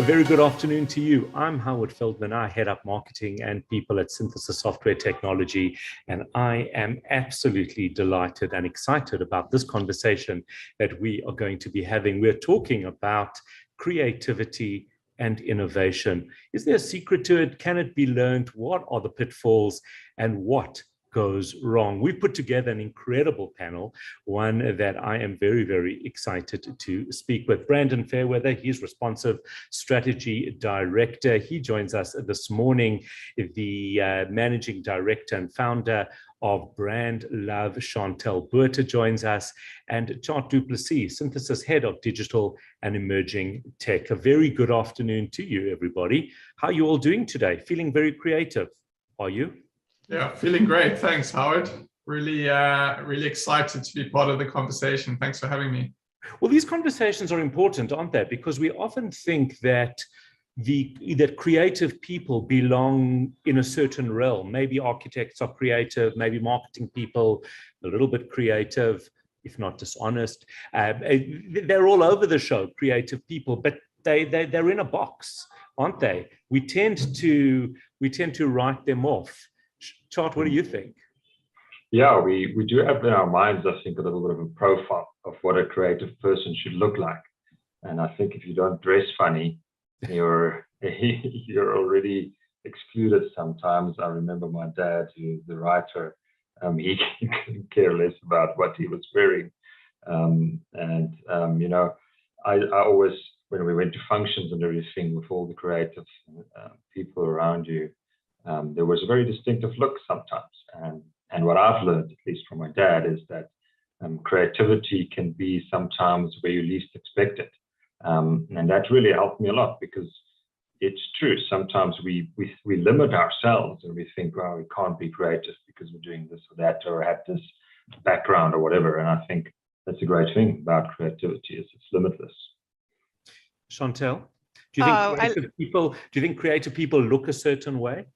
A very good afternoon to you. I'm Howard Feldman. I head up marketing and people at Synthesis Software Technology, and I am absolutely delighted and excited about this conversation that we are going to be having. We're talking about creativity and innovation. Is there a secret to it? Can it be learned? What are the pitfalls and what goes wrong? We put together an incredible panel, one that I am very, very excited to speak with. Brandon Fairweather, he's Responsive Strategy Director. He joins us this morning, the Managing Director and Founder of Brandlove. Chantel Botha joins us, and Tjaard Plessis, Synthesis Head of Digital and Emerging Tech. A very good afternoon to you, everybody. How are you all doing today? Feeling very creative, are you? Yeah, feeling great. Thanks, Howard. Really excited to be part of the conversation. Thanks for having me. Well, these conversations are important, aren't they? Because we often think that that creative people belong in a certain realm. Maybe architects are creative, maybe marketing people a little bit creative, if not dishonest. They're all over the show, creative people, but they're in a box, aren't they? We tend to write them off. Tjaard, what do you think? Yeah, we do have in our minds, I think, a little bit of a profile of what a creative person should look like. And I think if you don't dress funny, you're already excluded sometimes. I remember my dad, who's the writer, he couldn't care less about what he was wearing. You know, I always, when we went to functions and everything with all the creative people around you, there was a very distinctive look sometimes. And what I've learned, at least from my dad, is that creativity can be sometimes where you least expect it. And that really helped me a lot, because it's true. Sometimes we limit ourselves and we think, well, we can't be creative because we're doing this or that or have this background or whatever. And I think that's a great thing about creativity, is it's limitless. Chantel, do you think creative people look a certain way?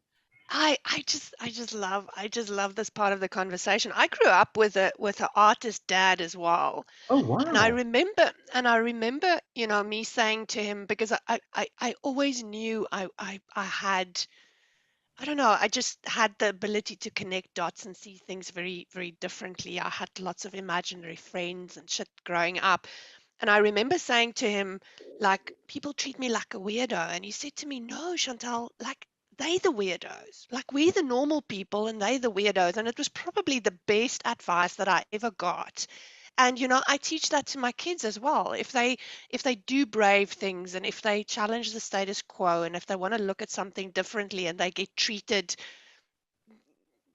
I just love this part of the conversation. I grew up with an artist dad as well. Oh wow! And I remember, you know, me saying to him, because I always knew I had, I don't know, I just had the ability to connect dots and see things very, very differently. I had lots of imaginary friends and shit growing up. And I remember saying to him, like, people treat me like a weirdo. And he said to me, no, Chantel, like, they the weirdos. Like, we're the normal people and they the weirdos. And it was probably the best advice that I ever got. And, you know, I teach that to my kids as well. If they do brave things, and if they challenge the status quo, and if they want to look at something differently and they get treated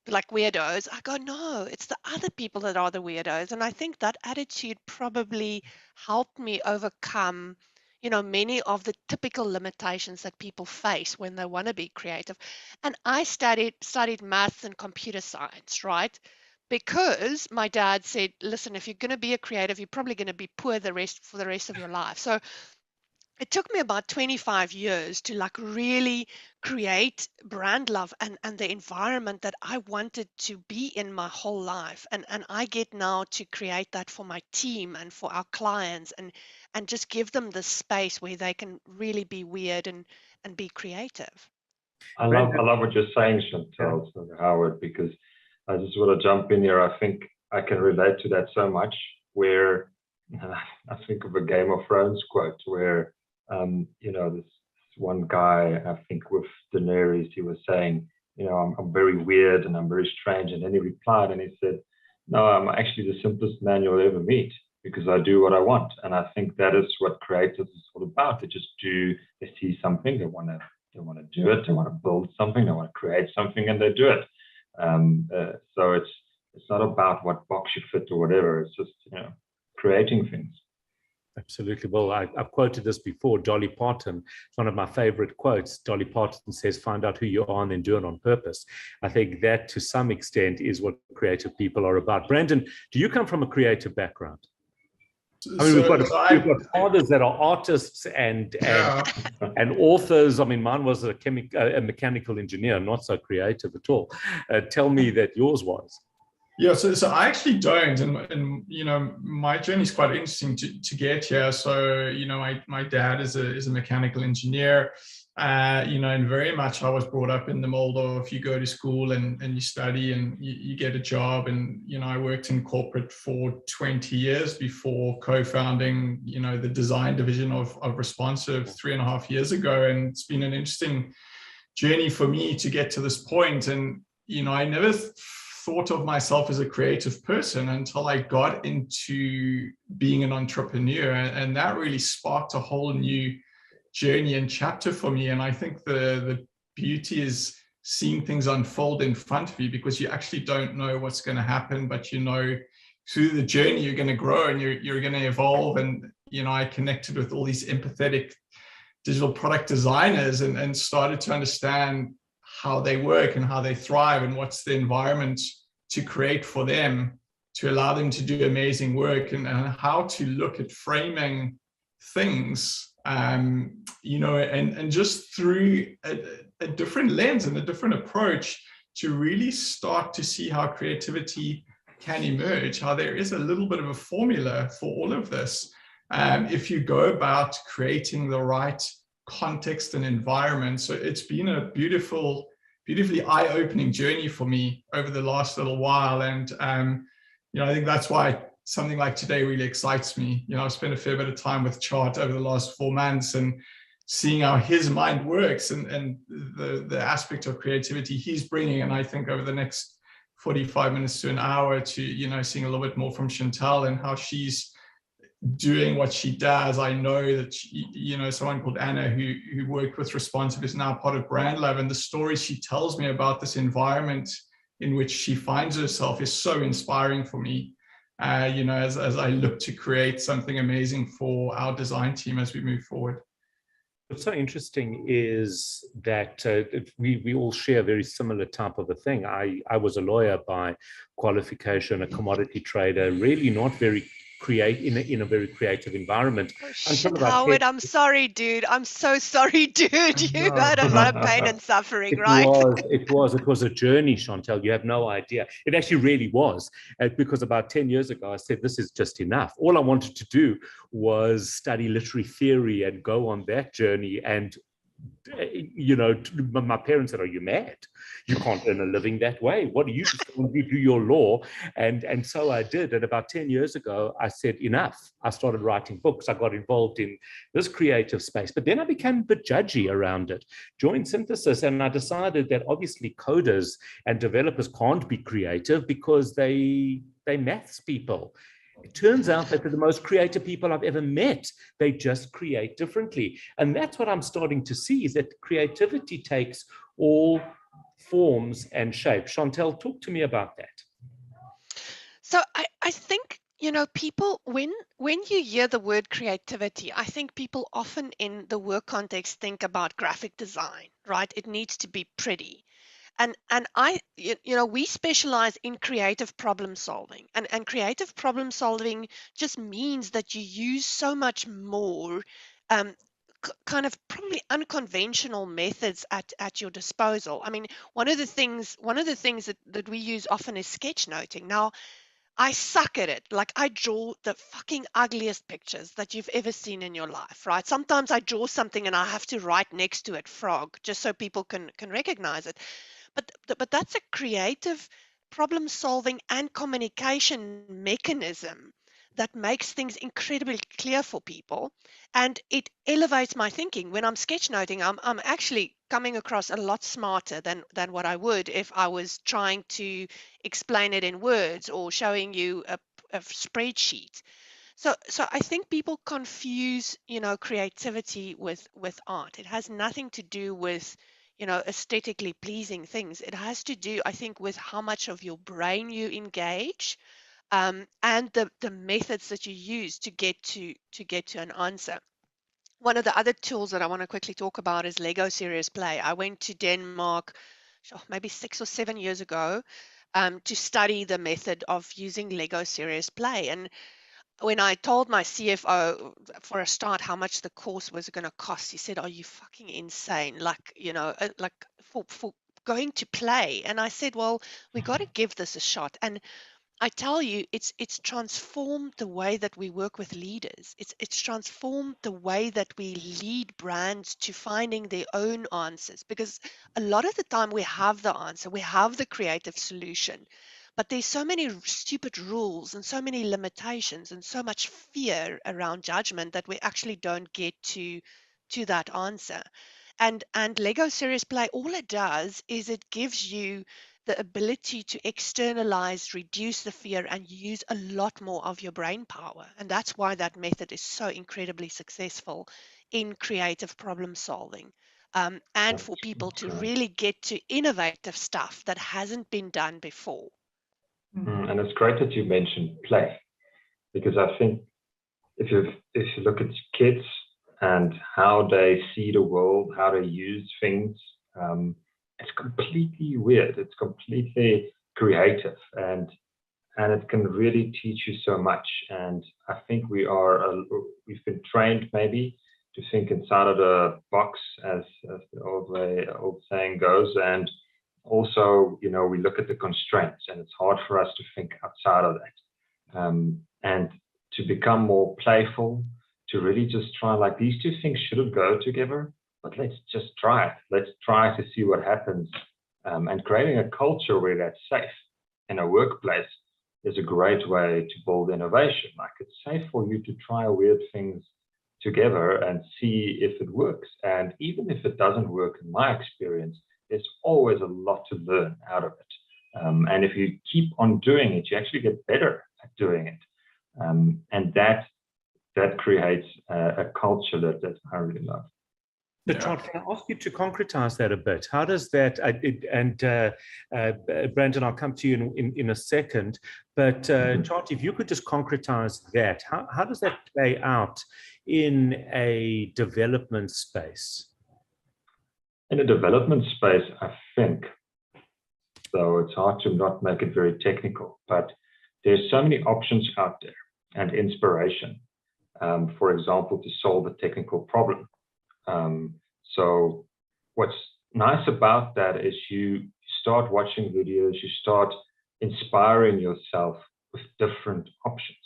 like weirdos, I go, no, it's the other people that are the weirdos. And I think that attitude probably helped me overcome, you know, many of the typical limitations that people face when they want to be creative. And I studied maths and computer science, right? Because my dad said, listen, if you're going to be a creative, you're probably going to be poor for the rest of your life. So it took me about 25 years to like really create Brandlove and the environment that I wanted to be in my whole life. And I get now to create that for my team and for our clients, and just give them the space where they can really be weird and be creative. I love what you're saying, Chantel, Howard, because I just want to jump in here. I think I can relate to that so much, where I think of a Game of Thrones quote where, you know, this one guy, I think with Daenerys, he was saying, you know, I'm very weird and I'm very strange. And then he replied and he said, no, I'm actually the simplest man you'll ever meet, because I do what I want. And I think that is what creatives is all about. They see something, they want to do it, they want to build something, they want to create something, and they do it. So it's not about what box you fit or whatever. It's just, you know, creating things. Absolutely. Well, I've quoted this before. Dolly Parton, it's one of my favorite quotes. Dolly Parton says, find out who you are and then do it on purpose. I think that to some extent is what creative people are about. Brandon, do you come from a creative background? I mean, we've got fathers that are artists and authors. I mean, mine was a mechanical engineer, not so creative at all. Tell me that yours was. Yeah, so I actually don't, and you know, my journey is quite interesting to get here. So you know, my dad is a mechanical engineer, you know, and very much I was brought up in the mold of you go to school and you study and you get a job, and you know, I worked in corporate for 20 years before co-founding, you know, the design division of Responsive 3.5 years ago, and it's been an interesting journey for me to get to this point. And you know, I never thought of myself as a creative person until I got into being an entrepreneur, and that really sparked a whole new journey and chapter for me. And I think the beauty is seeing things unfold in front of you, because you actually don't know what's going to happen, but you know through the journey you're going to grow and you're going to evolve. And you know, I connected with all these empathetic digital product designers and started to understand how they work and how they thrive and what's the environment to create for them to allow them to do amazing work, and how to look at framing things, you know, and just through a different lens and a different approach to really start to see how creativity can emerge, how there is a little bit of a formula for all of this. If you go about creating the right context and environment. So it's been a beautifully eye-opening journey for me over the last little while. And, you know, I think that's why something like today really excites me. You know, I've spent a fair bit of time with Tjaard over the last 4 months and seeing how his mind works and the aspect of creativity he's bringing. And I think over the next 45 minutes to an hour to, you know, seeing a little bit more from Chantel and how she's doing what she does. I know that she, you know, someone called Anna who worked with Responsive is now part of Brandlove, and the stories she tells me about this environment in which she finds herself is so inspiring for me. You know, as I look to create something amazing for our design team as we move forward. What's so interesting is that we all share a very similar type of a thing. I was a lawyer by qualification, a commodity trader, really not very in a very creative environment. Oh, shit, Howard, I'm sorry, dude. I'm so sorry, dude. You had a lot of pain and suffering, right? It was a journey, Chantel. You have no idea. It actually really was. Because about 10 years ago, I said, this is just enough. All I wanted to do was study literary theory and go on that journey. And you know, my parents said, "Are you mad? You can't earn a living that way. What do you do your law?" And so I did. And about 10 years ago, I said, enough. I started writing books. I got involved in this creative space, but then I became a bit judgy around it. Joined Synthesis, and I decided that obviously coders and developers can't be creative because they maths people. It turns out that they're the most creative people I've ever met. They just create differently. And that's what I'm starting to see, is that creativity takes all forms and shapes. Chantel, talk to me about that. So I think, you know, people, when you hear the word creativity, I think people often in the work context think about graphic design, right? It needs to be pretty. And you know, we specialize in creative problem solving, and creative problem solving just means that you use so much more kind of probably unconventional methods at your disposal. I mean, one of the things that we use often is sketchnoting. Now, I suck at it. Like, I draw the fucking ugliest pictures that you've ever seen in your life, right? Sometimes I draw something and I have to write next to it frog, just so people can recognize it. But that's a creative problem solving and communication mechanism that makes things incredibly clear for people, and it elevates my thinking. When I'm sketchnoting, I'm actually coming across a lot smarter than what I would if I was trying to explain it in words or showing you a spreadsheet. So I think people confuse, you know, creativity with art. It has nothing to do with, you know, aesthetically pleasing things. It has to do, I think, with how much of your brain you engage, and the methods that you use to get to an answer. One of the other tools that I want to quickly talk about is Lego Serious Play. I went to Denmark, maybe 6 or 7 years ago, to study the method of using Lego Serious Play. And when I told my CFO for a start how much the course was going to cost, he said, "Are you fucking insane? Like, you know, like for going to play. And I said, well, we got to give this a shot. And I tell you, it's transformed the way that we work with leaders. It's transformed the way that we lead brands to finding their own answers, because a lot of the time we have the answer, we have the creative solution, but there's so many stupid rules and so many limitations and so much fear around judgment that we actually don't get to that answer. And Lego Serious Play, all it does is it gives you the ability to externalize, reduce the fear, and use a lot more of your brain power. And that's why that method is so incredibly successful in creative problem solving, and for people to really get to innovative stuff that hasn't been done before. And it's great that you mentioned play, because I think if you look at kids and how they see the world, how they use things, it's completely weird. It's completely creative, and it can really teach you so much. And I think we've been trained maybe to think inside of the box, as the old saying goes. And also, we look at the constraints, and it's hard for us to think outside of that. And to become more playful, to really just try, like, these two things shouldn't go together, but let's just try it. Let's try to see what happens. And creating a culture where that's safe in a workplace is a great way to build innovation. Like, it's safe for you to try weird things together and see if it works. And even if it doesn't work, in my experience, there's always a lot to learn out of it. And if you keep on doing it, you actually get better at doing it. And that creates a culture that I really love. But Tjaard, can I ask you to concretize that a bit? How does that, Brandon, I'll come to you in a second, but Tjaard, if you could just concretize that, how does that play out in a development space? In a development space, I think, though it's hard to not make it very technical, but there's so many options out there and inspiration, for example, to solve a technical problem. So what's nice about that is you start watching videos, you start inspiring yourself with different options,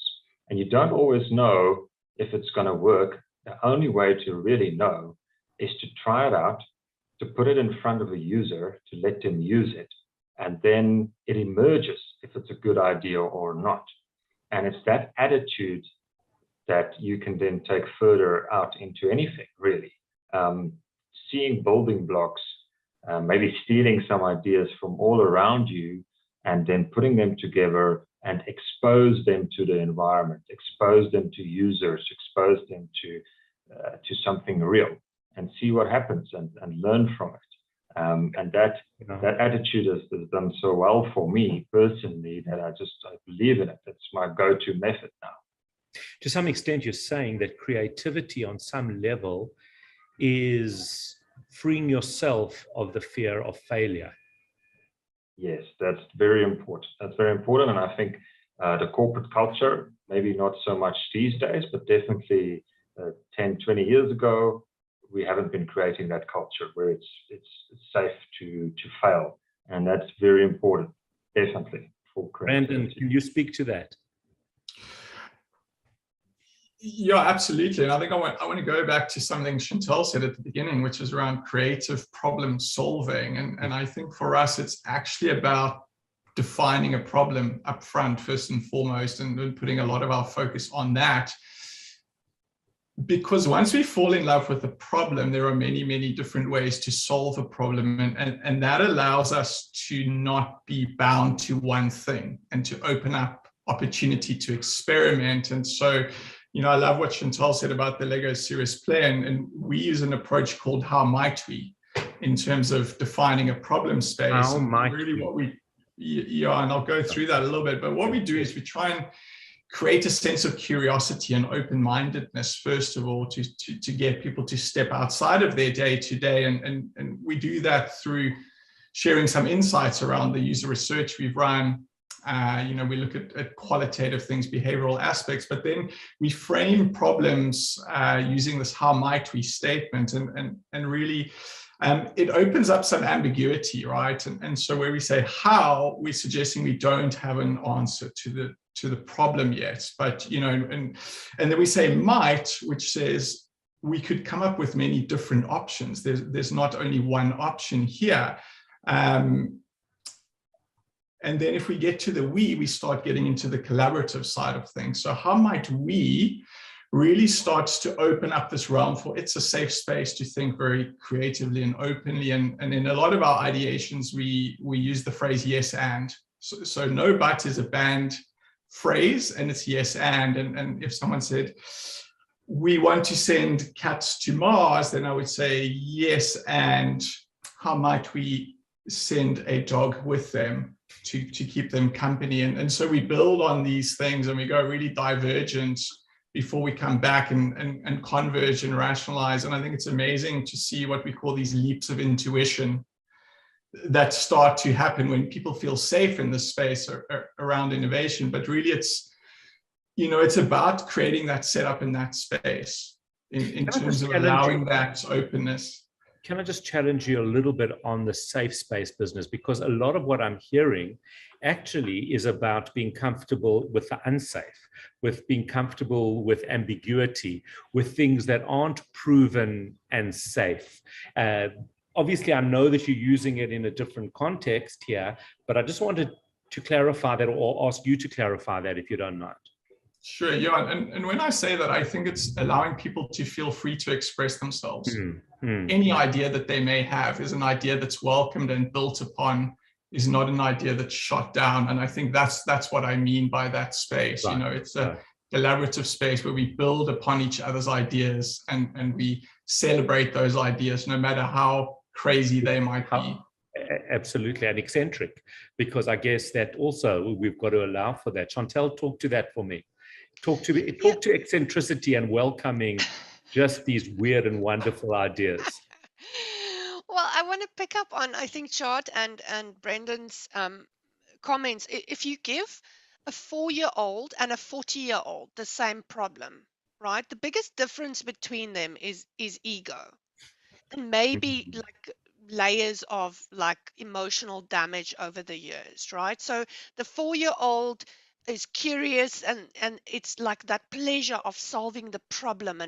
and you don't always know if it's going to work. The only way to really know is to try it out, to put it in front of a user, to let them use it, and then it emerges if it's a good idea or not. And it's that attitude that you can then take further out into anything, really. Seeing building blocks, maybe stealing some ideas from all around you, and then putting them together and expose them to the environment, expose them to users, expose them to something real, and see what happens and learn from it. And that attitude has done so well for me personally that I believe in it. It's my go-to method now. To some extent, you're saying that creativity on some level is freeing yourself of the fear of failure. Yes, that's very important. That's very important. And I think the corporate culture, maybe not so much these days, but definitely 10, 20 years ago, we haven't been creating that culture where it's safe to fail. And that's very important, definitely, for creativity. Brandon, can you speak to that? Yeah, absolutely. And I think I want to go back to something Chantel said at the beginning, which is around creative problem solving. And I think for us, it's actually about defining a problem up front, first and foremost, and putting a lot of our focus on that. Because once we fall in love with a problem, there are many, many different ways to solve a problem. And that allows us to not be bound to one thing and to open up opportunity to experiment. And so, I love what Chantal said about the Lego Serious Play, and we use an approach called How Might We in terms of defining a problem space. How might really what we, and I'll go through that a little bit, but what we do is we try and create a sense of curiosity and open-mindedness, first of all, to get people to step outside of their day-to-day. And we do that through sharing some insights around the user research we've run. We look at qualitative things, behavioral aspects, but then we frame problems using this how might we statement and really it opens up some ambiguity, right? And so where we say how, we're suggesting we don't have an answer to the problem yet, but and then we say might, which says we could come up with many different options. There's not only one option here. And then if we get to the we start getting into the collaborative side of things. So how might we really starts to open up this realm for it's a safe space to think very creatively and openly. And in a lot of our ideations, we use the phrase yes and. So no but is a banned phrase, and it's yes and if someone said, we want to send cats to Mars, then I would say yes, and how might we send a dog with them to keep them company? And so we build on these things and we go really divergent before we come back and converge and rationalize. And I think it's amazing to see what we call these leaps of intuition that start to happen when people feel safe in this space around innovation. But really it's about creating that setup in that space in terms of allowing that openness. Can I just challenge you a little bit on the safe space business? Because a lot of what I'm hearing actually is about being comfortable with the unsafe, with being comfortable with ambiguity, with things that aren't proven and safe. Obviously, I know that you're using it in a different context here, but I just wanted to clarify that, or ask you to clarify that if you don't mind. Sure, yeah. And when I say that, I think it's allowing people to feel free to express themselves. Any idea that they may have is an idea that's welcomed and built upon, is not an idea that's shot down. And I think that's what I mean by that space. Right. It's a collaborative space where we build upon each other's ideas and we celebrate those ideas, no matter how crazy they might be. Absolutely, and eccentric, because I guess that also we've got to allow for that. Chantel, talk to that for me. Talk to eccentricity and welcoming just these weird and wonderful ideas. Well, I want to pick up on, I think, Tjaard and Brendan's comments. If you give a 4-year-old and a 40-year-old the same problem, right? The biggest difference between them is ego, and maybe like layers of like emotional damage over the years, right? So the 4-year-old is curious and it's like that pleasure of solving the problem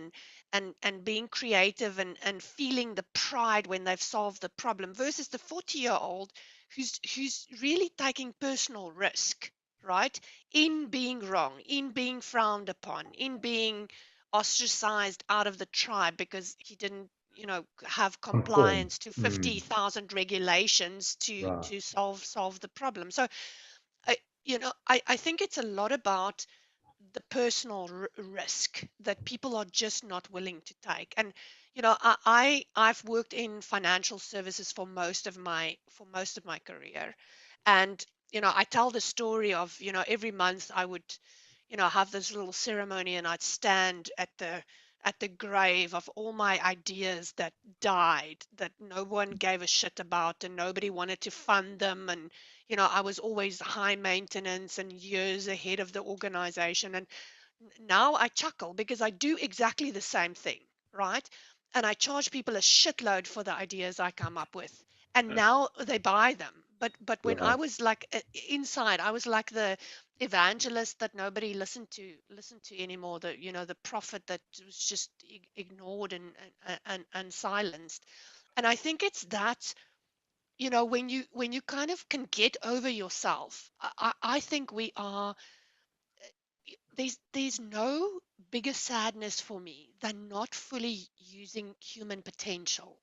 and being creative and feeling the pride when they've solved the problem, versus the 40-year-old who's really taking personal risk, right, in being wrong, in being frowned upon, in being ostracized out of the tribe because he didn't have compliance to 50,000 regulations to solve the problem. So I think it's a lot about the personal risk that people are just not willing to take. And I've worked in financial services for most of my career, and I tell the story of every month I would have this little ceremony, and I'd stand at the grave of all my ideas that died, that no one gave a shit about and nobody wanted to fund them. And I was always high maintenance and years ahead of the organization. And now I chuckle because I do exactly the same thing, right? And I charge people a shitload for the ideas I come up with, and now they buy them. But when I was like inside, I was like the evangelist that nobody listened to anymore. The prophet that was just ignored and silenced. And I think it's that when you kind of can get over yourself. I think we are. There's no bigger sadness for me than not fully using human potential.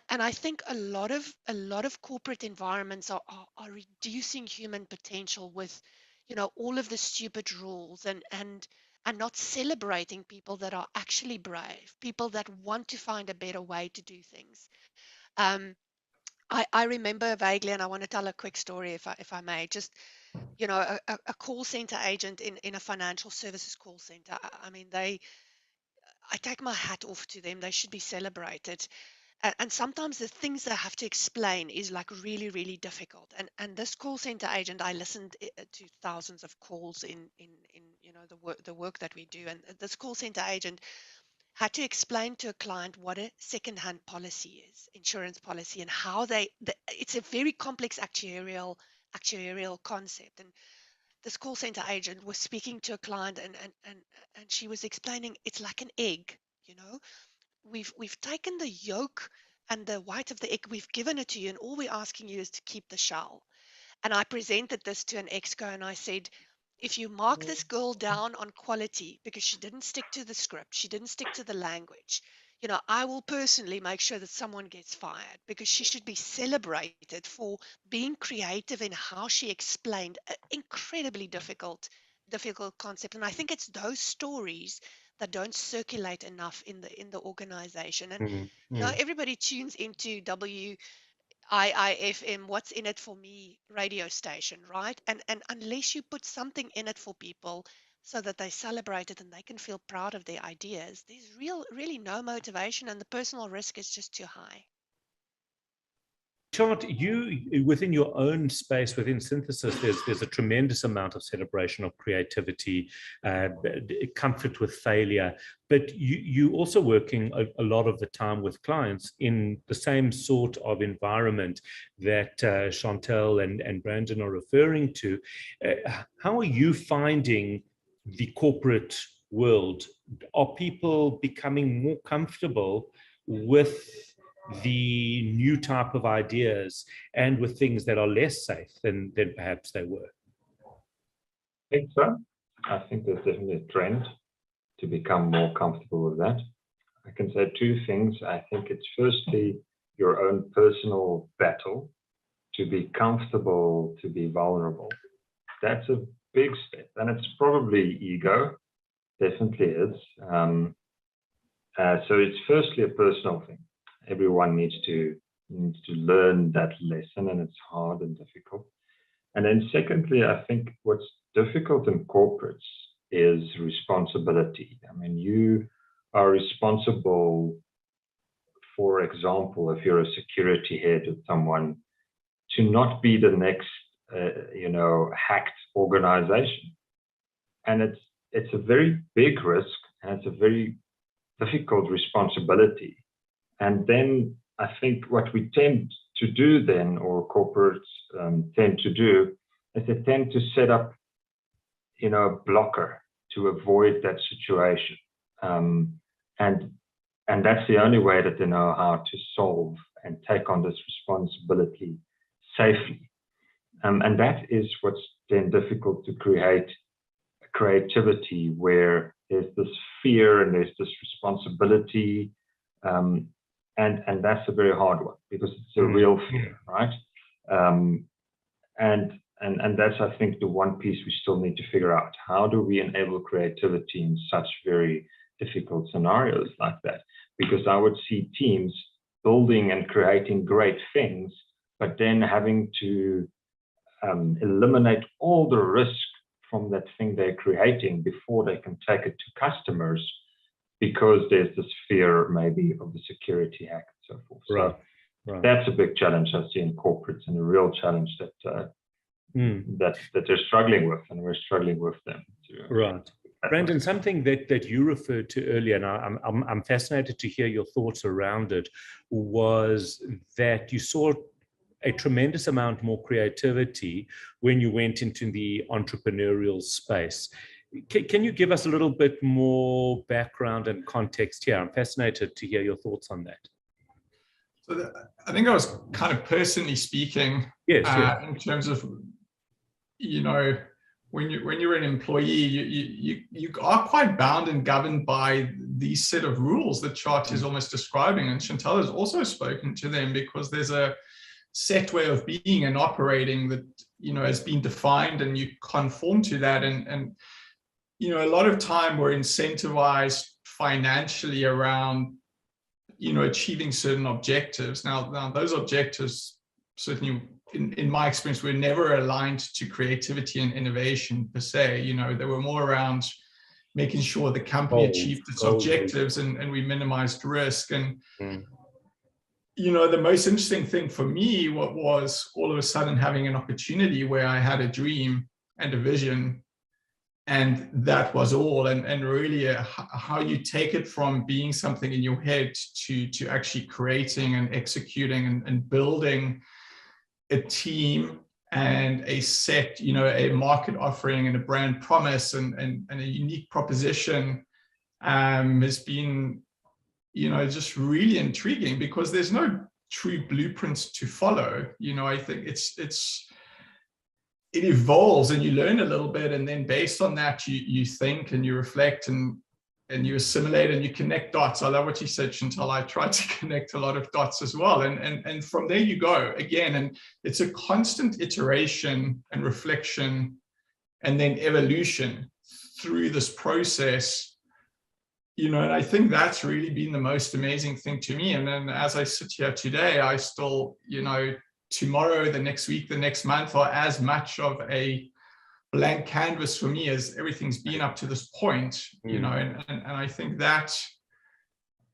And I think a lot of corporate environments are reducing human potential with all of the stupid rules and not celebrating people that are actually brave, people that want to find a better way to do things. I remember vaguely, and I want to tell a quick story if I may. Just a call center agent in a financial services call center. I mean, I take my hat off to them. They should be celebrated. And sometimes the things they have to explain is like really, really difficult. And this call center agent, I listened to thousands of calls in the work that we do. And this call center agent had to explain to a client what a second-hand policy is, insurance policy, and how it's a very complex actuarial concept. And this call center agent was speaking to a client, and she was explaining it's like an egg, you know. We've taken the yolk and the white of the egg, we've given it to you, and all we're asking you is to keep the shell. And I presented this to an exco, and I said, if you mark this girl down on quality because she didn't stick to the script, she didn't stick to the language, you know, I will personally make sure that someone gets fired, because she should be celebrated for being creative in how she explained an incredibly difficult concept. And I think it's those stories that don't circulate enough in the organization. And you know, everybody tunes into IIFM, what's in it for me radio station, right? And unless you put something in it for people so that they celebrate it and they can feel proud of their ideas, there's really no motivation, and the personal risk is just too high. Tjaard, you within your own space within Synthesis, there's a tremendous amount of celebration of creativity, comfort with failure, but you also working a lot of the time with clients in the same sort of environment that Chantel and Brandon are referring to. How are you finding the corporate world? Are people becoming more comfortable with the new type of ideas and with things that are less safe than perhaps they were? I think so. I think there's definitely a trend to become more comfortable with that. I can say two things. I think it's firstly your own personal battle to be comfortable, to be vulnerable. That's a big step, and it's probably ego, definitely is. So it's firstly a personal thing. Everyone needs to learn that lesson, and it's hard and difficult. And then secondly, I think what's difficult in corporates is responsibility. I mean, you are responsible, for example, if you're a security head of someone, to not be the next, hacked organization. And it's a very big risk, and it's a very difficult responsibility. And then I think what we tend to do then, or corporates tend to do, is they tend to set up, a blocker to avoid that situation. And that's the only way that they know how to solve and take on this responsibility safely. And that is what's then difficult to create creativity, where there's this fear and there's this responsibility. And that's a very hard one, because it's a real fear, right? And that's, I think, the one piece we still need to figure out. How do we enable creativity in such very difficult scenarios like that? Because I would see teams building and creating great things, but then having to eliminate all the risk from that thing they're creating before they can take it to customers, because there's this fear maybe of the security hack and so forth. Right. So that's a big challenge I see in corporates, and a real challenge that they're struggling with, and we're struggling with them too. Right. Brandon, something that you referred to earlier, and I'm fascinated to hear your thoughts around it, was that you saw a tremendous amount more creativity when you went into the entrepreneurial space. Can you give us a little bit more background and context here? I'm fascinated to hear your thoughts on that. So I think I was kind of personally speaking, yes. In terms of, when you're an employee, you are quite bound and governed by these set of rules that Tjaard is almost describing, and Chantel has also spoken to them, because there's a set way of being and operating that has been defined, and you conform to that. And a lot of time we're incentivized financially around achieving certain objectives. Now those objectives, certainly in my experience, were never aligned to creativity and innovation per se. They were more around making sure the company achieved its objectives, and we minimized risk. And the most interesting thing for me was all of a sudden having an opportunity where I had a dream and a vision, and that was all. And really how you take it from being something in your head to actually creating and executing and building a team and a set, a market offering and a brand promise and a unique proposition has been, just really intriguing, because there's no true blueprints to follow. I think it evolves and you learn a little bit, and then based on that you think and you reflect and you assimilate and you connect dots. I love what you said, Chantel. I try to connect a lot of dots as well, and from there you go again, and it's a constant iteration and reflection and then evolution through this process. And I think that's really been the most amazing thing to me. And then as I sit here today, I still, tomorrow, the next week, the next month are as much of a blank canvas for me as everything's been up to this point, and I think that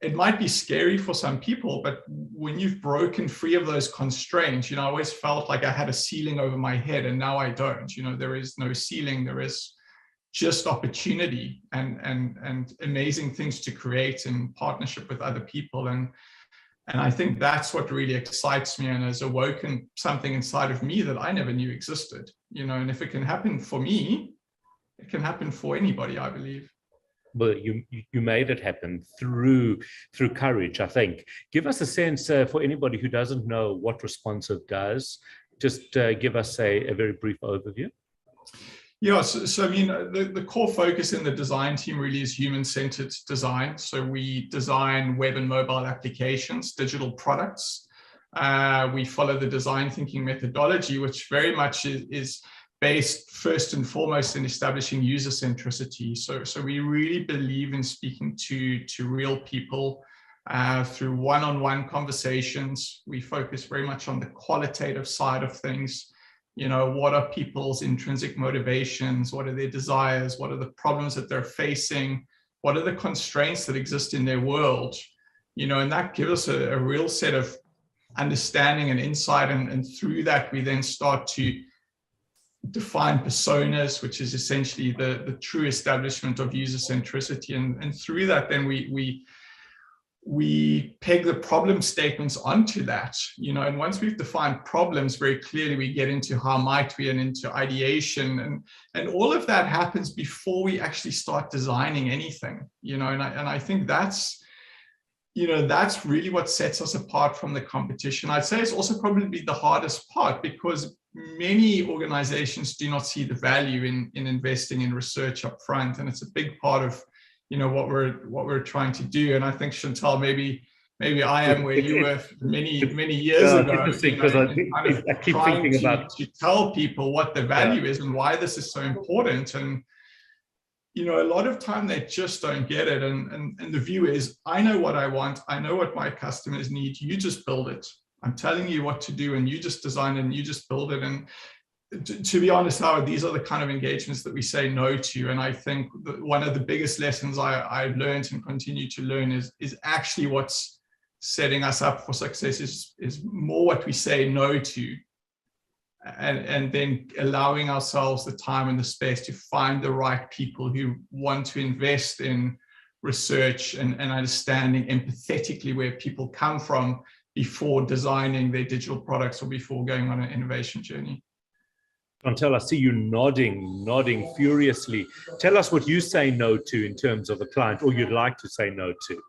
it might be scary for some people, but when you've broken free of those constraints, I always felt like I had a ceiling over my head, and now I don't. There is no ceiling, there is just opportunity and amazing things to create in partnership with other people. And I think that's what really excites me and has awoken something inside of me that I never knew existed, and if it can happen for me, it can happen for anybody, I believe. Well, you made it happen through courage, I think. Give us a sense for anybody who doesn't know what Responsive does. Just give us a very brief overview. Yeah, so I mean, the core focus in the design team really is human-centered design. So we design web and mobile applications, digital products. We follow the design thinking methodology, which very much is based first and foremost in establishing user centricity. So we really believe in speaking to real people through one-on-one conversations. We focus very much on the qualitative side of things. What are people's intrinsic motivations? What are their desires? What are the problems that they're facing? What are the constraints that exist in their world? And that gives us a real set of understanding and insight. And through that, we then start to define personas, which is essentially the true establishment of user centricity. And through that, then we peg the problem statements onto that, and once we've defined problems very clearly, we get into how might we and into ideation, and all of that happens before we actually start designing anything, and I think that's really what sets us apart from the competition. I'd say it's also probably the hardest part, because many organizations do not see the value in investing in research up front, and it's a big part of what we're trying to do. And I think, Chantel, maybe I am where you were many years ago. Interesting, because I keep thinking about to tell people what the value is and why this is so important. And a lot of time they just don't get it. And the view is, I know what I want, I know what my customers need. You just build it. I'm telling you what to do, and you just design it and you just build it. And to be honest, Howard, these are the kind of engagements that we say no to. And I think that one of the biggest lessons I've learned and continue to learn is actually what's setting us up for success is more what we say no to, and then allowing ourselves the time and the space to find the right people who want to invest in research and understanding empathetically where people come from before designing their digital products or before going on an innovation journey. Chantel, I see you nodding furiously. Tell us what you say no to in terms of a client, or you'd like to say no to.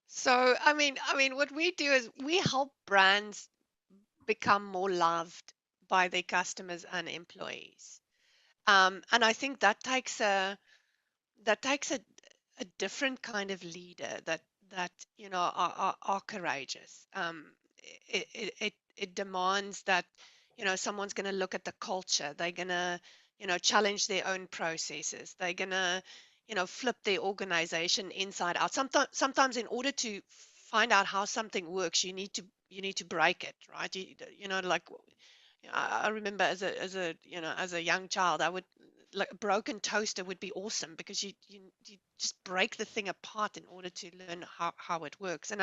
So, I mean, what we do is we help brands become more loved by their customers and employees, and I think that takes a different kind of leader that are courageous. It demands that someone's going to look at the culture. They're going to challenge their own processes. They're going to flip their organization inside out. Sometimes in order to find out how something works, you need to break it, right? I remember as a young child, I would, like, a broken toaster would be awesome, because you just break the thing apart in order to learn how it works. And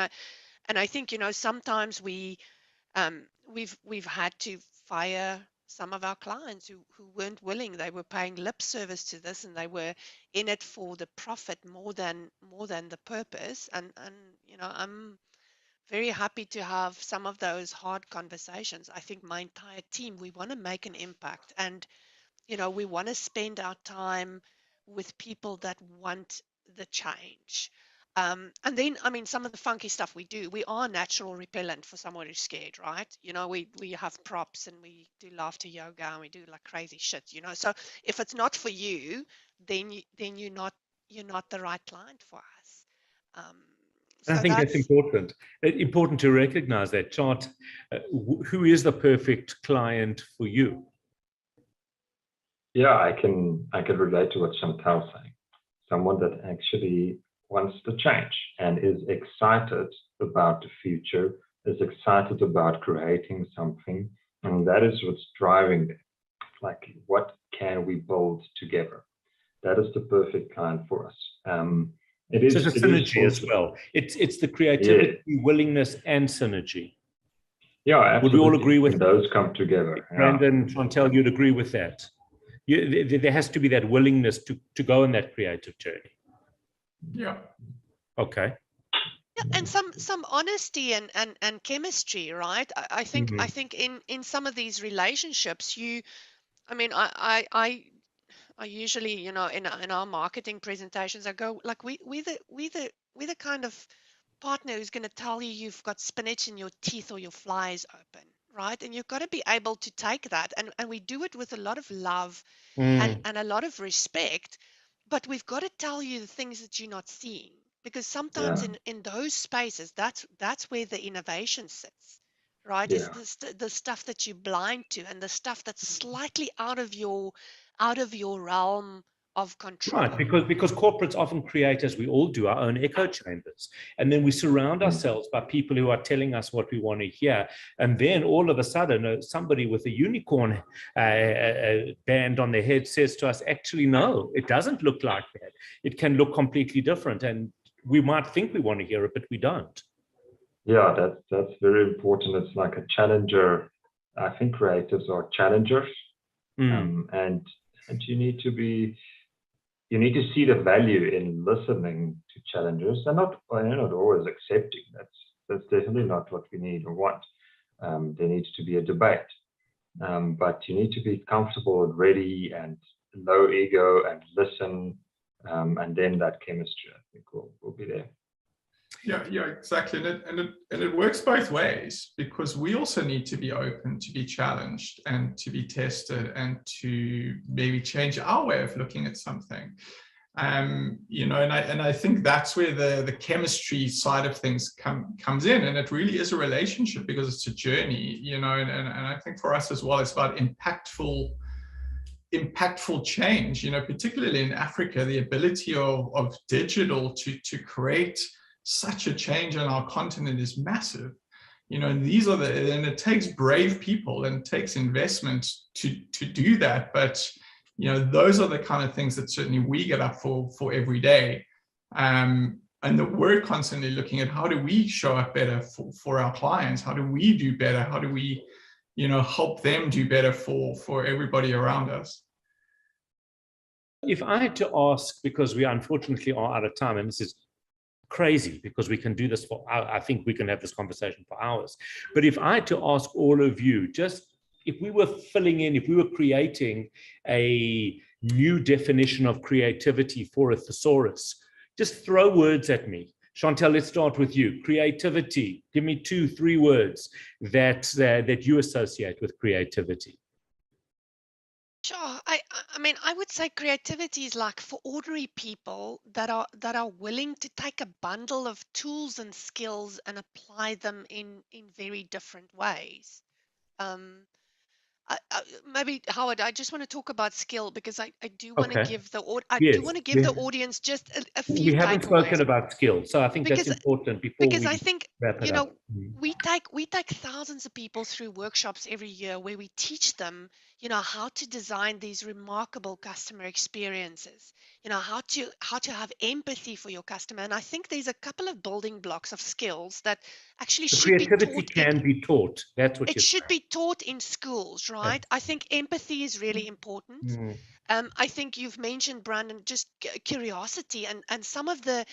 I think sometimes we've had to fire some of our clients who weren't willing. They were paying lip service to this, and they were in it for the profit more than the purpose. And I'm very happy to have some of those hard conversations. I think my entire team, we want to make an impact, and we want to spend our time with people that want the change. And then, I mean, some of the funky stuff we do, we are natural repellent for someone who's scared, right? We have props, and we do laughter yoga, and we do like crazy shit, So if it's not for you, then you're not the right client for us. I So think that's that's important. Important to recognize that. Tjaard, who is the perfect client for you? Yeah, I can relate to what Chantel's saying. Someone that actually wants to change and is excited about the future, is excited about creating something, and that is what's driving them. Like, what can we build together? That is the perfect client for us. It is So it's a synergy as well. It's the creativity, willingness, and synergy. Yeah, absolutely. Would we all agree with that? Those come together. Brandon, Chantel, you'd agree with that? There has to be that willingness to go on that creative journey. Yeah. Okay. Yeah, and some honesty and chemistry, right? I think Mhm. I think in some of these relationships, I usually, in our marketing presentations, I go like, we're the kind of partner who's going to tell you you've got spinach in your teeth or your fly is open, right? And you've got to be able to take that, and we do it with a lot of love and a lot of respect, but we've got to tell you the things that you're not seeing, because sometimes Yeah. in those spaces, that's where the innovation sits, right? Is Yeah. the stuff that you're blind to, and the stuff that's slightly out of your realm of control. Right, because corporates often create, as we all do, our own echo chambers, and then we surround ourselves by people who are telling us what we want to hear, and then all of a sudden, somebody with a unicorn band on their head says to us, "Actually, no, it doesn't look like that. It can look completely different," and we might think we want to hear it, but we don't. Yeah, that's very important. It's like a challenger. I think creatives are challengers, and you need to see the value in listening to challengers, and not always accepting. That's definitely not what we need or want. There needs to be a debate, but you need to be comfortable and ready and low ego and listen, and then that chemistry, I think, will be there. Yeah, exactly. And it works both ways, because we also need to be open to be challenged and to be tested and to maybe change our way of looking at something. And I think that's where the chemistry side of things comes in, and it really is a relationship, because it's a journey, and I think for us as well, it's about impactful change, particularly in Africa. The ability of digital to create such a change on our continent is massive, and and it takes brave people, and it takes investment to do that. But those are the kind of things that certainly we get up for every day, and that we're constantly looking at, how do we show up better for our clients? How do we do better? How do we help them do better for everybody around us? If I had to ask, because we unfortunately are out of time, and this is crazy because we can do this I think we can have this conversation for hours. But if I had to ask all of you, just if we were creating a new definition of creativity for a thesaurus, just throw words at me. Chantel, let's start with you. Creativity. Give me 2-3 words that you associate with creativity. Sure. I mean, I would say creativity is like for ordinary people that are willing to take a bundle of tools and skills and apply them in very different ways. Maybe Howard, I just want to talk about skill, because I do want to give the audience just a few We haven't takeaways. spoken about skill, so I think that's important before because we I think wrap it up. we take thousands of people through workshops every year where we teach them how to design these remarkable customer experiences, how to have empathy for your customer. And I think there's a couple of building blocks of skills that actually The should be creativity taught can be taught. That's what it you're should saying. be taught in schools, right? I think empathy is really important. Mm. I think you've mentioned, Brandon, just curiosity and some of the,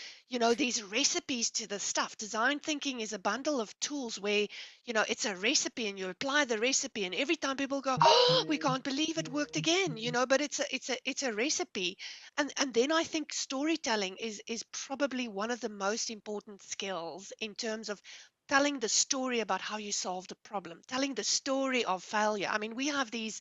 these recipes to the stuff. Design thinking is a bundle of tools where, it's a recipe and you apply the recipe, and every time people go, oh, we can't believe it worked again, but it's a recipe. And then I think storytelling is probably one of the most important skills in terms of telling the story about how you solved a problem, telling the story of failure. I mean, we have these,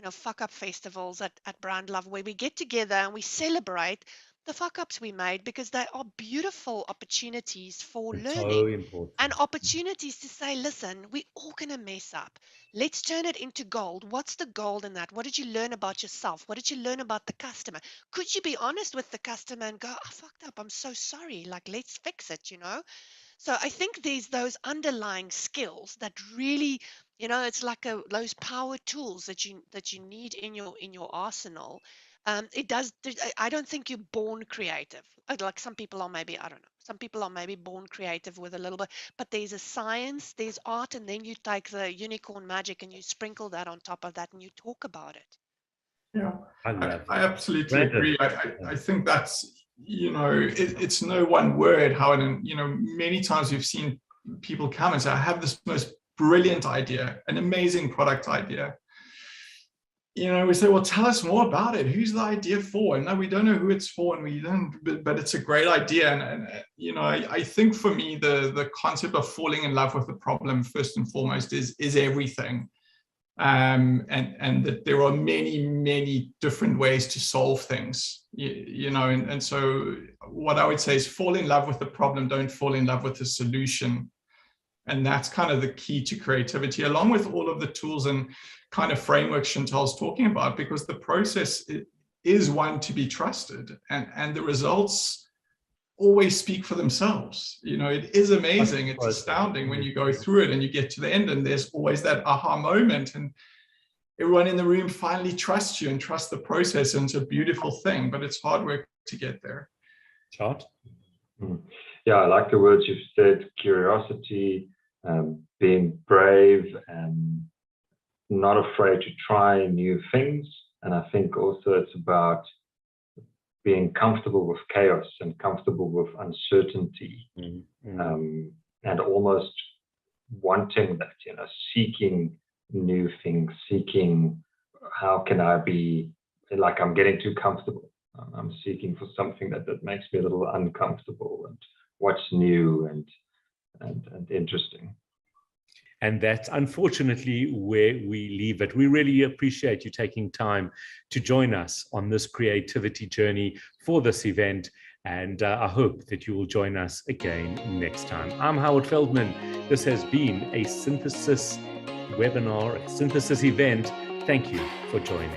fuck up festivals at Brandlove where we get together and we celebrate the fuck ups we made because they are beautiful opportunities for It's so learning and important. opportunities to say, listen, we're all going to mess up. Let's turn it into gold. What's the gold in that? What did you learn about yourself? What did you learn about the customer? Could you be honest with the customer and go, I fucked up. I'm so sorry. Like, let's fix it. So I think there's those underlying skills that really, it's like those power tools that you need in your arsenal. It does. I don't think you're born creative. Like some people are maybe, I don't know. Some people are maybe born creative with a little bit, but there's a science, there's art, and then you take the unicorn magic and you sprinkle that on top of that and you talk about it. Yeah, I absolutely Brandon. agree. I think that's, it's no one word how it, many times we've seen people come and say, I have this most brilliant idea, an amazing product idea. We say, well, tell us more about it. Who's the idea for? And no, we don't know who it's for, and we don't, but it's a great idea. And I think for me, the concept of falling in love with the problem first and foremost is everything. And that there are many different ways to solve things, and so what I would say is fall in love with the problem, don't fall in love with the solution. And that's kind of the key to creativity, along with all of the tools and kind of frameworks Chantel's talking about, because the process is one to be trusted, and the results always speak for themselves. It is amazing. It's astounding when you go through it and you get to the end, and there's always that aha moment, and everyone in the room finally trusts you and trusts the process, and it's a beautiful thing, but it's hard work to get there. Tjaard? Yeah, I like the words you've said: curiosity, being brave, and not afraid to try new things. And I think also it's about being comfortable with chaos and comfortable with uncertainty, and almost wanting that, seeking new things, seeking how can I be, like I'm getting too comfortable. I'm seeking for something that makes me a little uncomfortable, and what's new and interesting. And that's unfortunately where we leave it. We really appreciate you taking time to join us on this creativity journey for this event. And I hope that you will join us again next time. I'm Howard Feldman. This has been a synthesis webinar, a synthesis event. Thank you for joining.